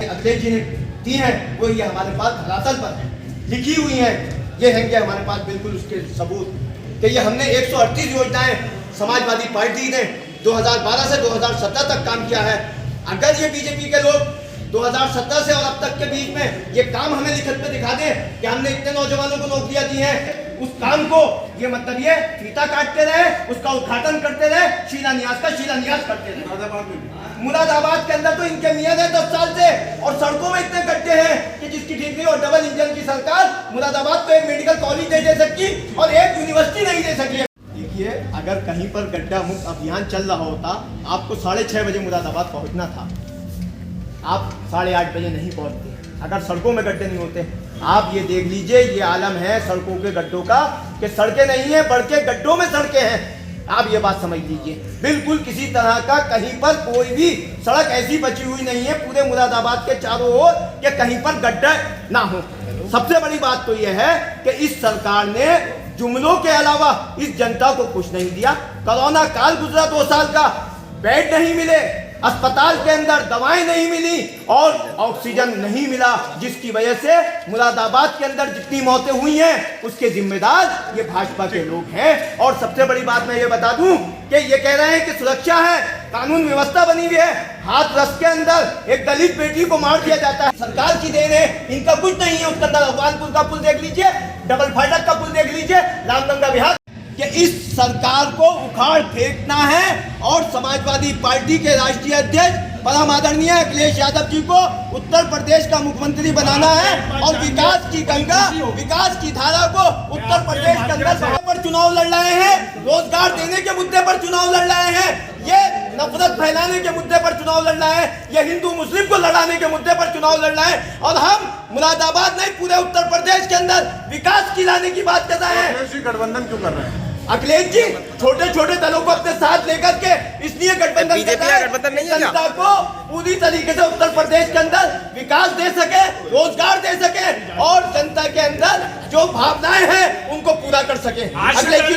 अखिलेश जी ने दी है वो ये हमारे पास धरातल पर है, लिखी हुई है। ये है कि हमारे पास बिल्कुल उसके सबूत कि ये हमने 138 योजनाएं समाजवादी पार्टी ने 2012 से 2017 तक काम किया है। अगर ये बीजेपी के लोग 2017 से और अब तक के बीच में ये काम हमें लिखत पे दिखा दें कि हमने इतने नौजवानों को नौकरियां दी हैं, उस काम को ये मतलब ये फीता काटते रहे, उसका उद्घाटन करते रहे, शिलान्यास करते रहे। मुरादाबाद के अंदर तो इनके नियत है 10 साल से, और सड़कों में इतने गड्ढे हैं कि जिसकी ठीक नहीं। और डबल इंजन की सरकार मुरादाबाद को एक मेडिकल कॉलेज नहीं दे सकती और एक यूनिवर्सिटी नहीं दे सकी। देखिए, अगर कहीं पर गड्ढा मुक्त अभियान चल रहा होता, आपको 6:30 बजे मुरादाबाद पहुंचना था, आप 8:30 बजे नहीं पहुंचते। अगर सड़कों में गड्ढे नहीं होते, आप ये देख लीजिए, ये आलम है सड़कों के गड्ढों का कि सड़कें नहीं है बल्कि गड्ढों में सड़कें हैं। आप ये बात समझ लीजिए, बिल्कुल किसी तरह का कहीं पर कोई भी सड़क ऐसी बची हुई नहीं है पूरे मुरादाबाद के चारों ओर कि कहीं पर गड्ढा ना हो। सबसे बड़ी बात तो यह है कि इस सरकार ने जुमलों के अलावा इस जनता को कुछ नहीं दिया। कोरोना काल गुजरा 2 साल का, बेड नहीं मिले, अस्पताल के अंदर दवाएं नहीं मिली और ऑक्सीजन नहीं मिला, जिसकी वजह से मुरादाबाद के अंदर जितनी मौतें हुई हैं उसके जिम्मेदार ये भाजपा के लोग हैं। और सबसे बड़ी बात मैं ये बता दूं कि ये कह रहे हैं कि सुरक्षा है, कानून व्यवस्था बनी हुई है, हाथ रस के अंदर एक दलित बेटी को मार दिया जाता है, सरकार की देन है, इनका कुछ नहीं है। उसके अंदर भगवानपुर का पुल देख लीजिए, डबल फाटक का पुल देख लीजिए, रामगंगा विहार। कि इस सरकार को उखाड़ फेंकना है और समाजवादी पार्टी के राष्ट्रीय अध्यक्ष परम आदरणीय अखिलेश यादव जी को उत्तर प्रदेश का मुख्यमंत्री बनाना है और विकास की गंगा, विकास की धारा को उत्तर प्रदेश के अंदर पर चुनाव लड़ रहे हैं, रोजगार देने के मुद्दे पर चुनाव लड़ रहे हैं, ये नफरत फैलाने के मुद्दे पर चुनाव लड़ रहा है, ये हिंदू मुस्लिम को लड़ाने के मुद्दे पर चुनाव लड़ रहा है। और हम मुरादाबाद नहीं पूरे उत्तर प्रदेश के अंदर विकास की लाने की बात कर रहे हैं। गठबंधन क्यों कर रहे हैं अखिलेश जी? छोटे छोटे दलों को अपने साथ लेकर के इसलिए गठबंधन जनता को पूरी तरीके से उत्तर प्रदेश के अंदर विकास दे सके, रोजगार दे सके और जनता के अंदर जो भावनाएं हैं उनको पूरा कर सके। अखिलेश जी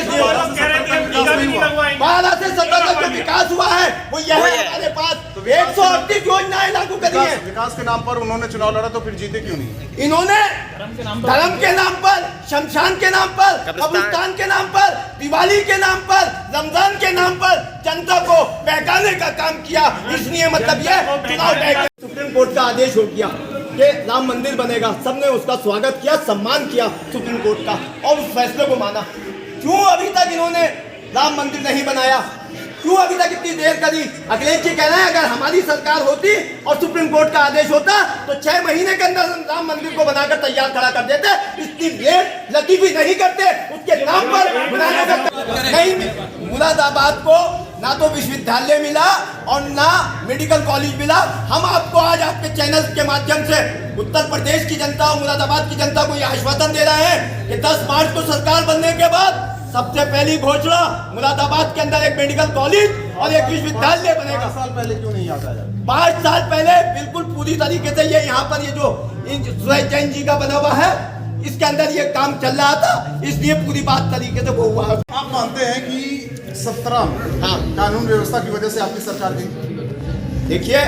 12 से 17 तक जो विकास हुआ है वो यह है, हमारे पास 138 योजनाएं लागू करी है। विकास के नाम पर उन्होंने चुनाव लड़ा तो फिर जीते क्यों नहीं? इन्होंने धर्म के नाम पर, शमशान के नाम पर, कब्रिस्तान के नाम पर, दिवाली के नाम पर, रमजान के नाम पर जनता को बहकाने का काम किया। इसलिए मतलब यह चुनाव सुप्रीम कोर्ट का आदेश हो गया कि राम मंदिर बनेगा, सबने उसका स्वागत किया, सम्मान किया सुप्रीम कोर्ट का और उस फैसले को माना। क्यों अभी तक इन्होंने राम मंदिर नहीं बनाया? क्यों अभी तक इतनी देर करी? अखिलेश जी कह रहे हैं अगर हमारी सरकार होती और सुप्रीम कोर्ट का आदेश होता तो 6 महीने के अंदर राम मंदिर को बनाकर तैयार खड़ा कर देते। इतनी लेट लतीफी नहीं करते, उसके नाम पर बनाया करते नहीं। मुरादाबाद को ना तो विश्वविद्यालय मिला और ना मेडिकल कॉलेज मिला। हम आपको आज आपके चैनल के माध्यम से उत्तर प्रदेश की जनता और मुरादाबाद की जनता को यह आश्वासन दे रहे हैं कि 10 मार्च को सरकार बनने के बाद सबसे पहली घोषणा मुरादाबाद के अंदर एक मेडिकल कॉलेज और एक विश्वविद्यालय बनेगा। 5 साल पहले क्यों नहीं आता? 5 साल पहले बिल्कुल पूरी तरीके से ये यहाँ पर ये जो जैन जी का बना हुआ है इसके अंदर ये काम चल रहा था, इसलिए पूरी बात तरीके से वो हुआ है। आप मानते हैं कि 17 कानून व्यवस्था की वजह से आपकी सरकार गई? देखिए,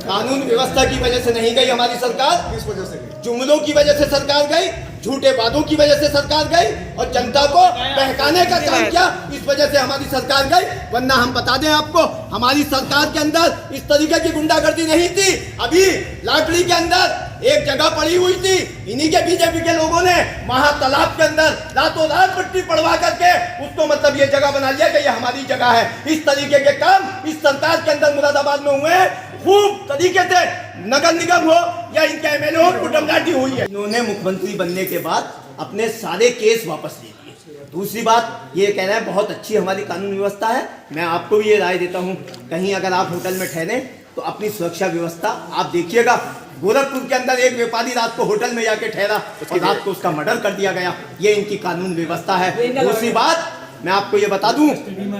कानून व्यवस्था की वजह से नहीं गई हमारी सरकार। किस वजह से गई? जुमलों की वजह से सरकार गई, झूठे वादों की वजह से सरकार गई और जनता को बहकाने का काम किया, इस वजह से हमारी सरकार गई। वरना हम बता दें आपको, हमारी सरकार के अंदर इस तरीके की गुंडागर्दी नहीं थी। अभी लाटली के अंदर एक जगह पड़ी हुई थी, इन्हीं के बीजेपी के लोगों ने महातालाब के अंदर रातों रात पट्टी पड़वा करके उसको मतलब ये जगह बना लिया कि ये हमारी जगह है। इस तरीके के काम इस सरकार के अंदर मुरादाबाद में हुए हैं। खूब तरीके से नगर निगम हो या इनके एमएलए हो, कुटुंबगाठी हुई है। इन्होंने मुख्यमंत्री बनने के बाद अपने सारे केस वापस ले लिए। दूसरी बात ये कह रहे हैं बहुत अच्छी हमारी कानून व्यवस्था है। मैं आपको भी ये राय देता हूँ, कहीं अगर आप होटल में ठहरे तो अपनी सुरक्षा व्यवस्था आप देखिएगा। गोरखपुर के अंदर एक व्यापारी रात को होटल में जाके ठहरा और रात को उसका मर्डर कर दिया गया। ये इनकी कानून व्यवस्था है। दूसरी बात मैं आपको ये बता दूं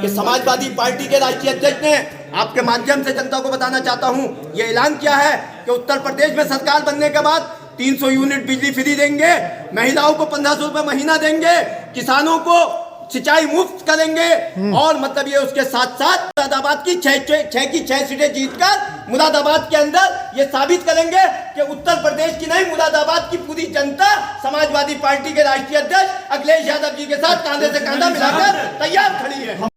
कि समाजवादी पार्टी के राष्ट्रीय अध्यक्ष ने आपके माध्यम से जनता को बताना चाहता हूं, ये ऐलान किया है कि उत्तर प्रदेश में सरकार बनने के बाद 300 यूनिट बिजली फ्री देंगे, महिलाओं को 1500 रुपए महीना देंगे, किसानों को सिंचाई मुफ्त करेंगे और मतलब ये उसके साथ साथ मुरादाबाद की 6 की 6 सीटें जीतकर मुरादाबाद के अंदर ये साबित करेंगे कि उत्तर प्रदेश की नहीं, मुरादाबाद की पूरी जनता समाजवादी पार्टी के राष्ट्रीय अध्यक्ष अखिलेश यादव जी के साथ कंधे से कंधा मिलाकर तैयार खड़ी है।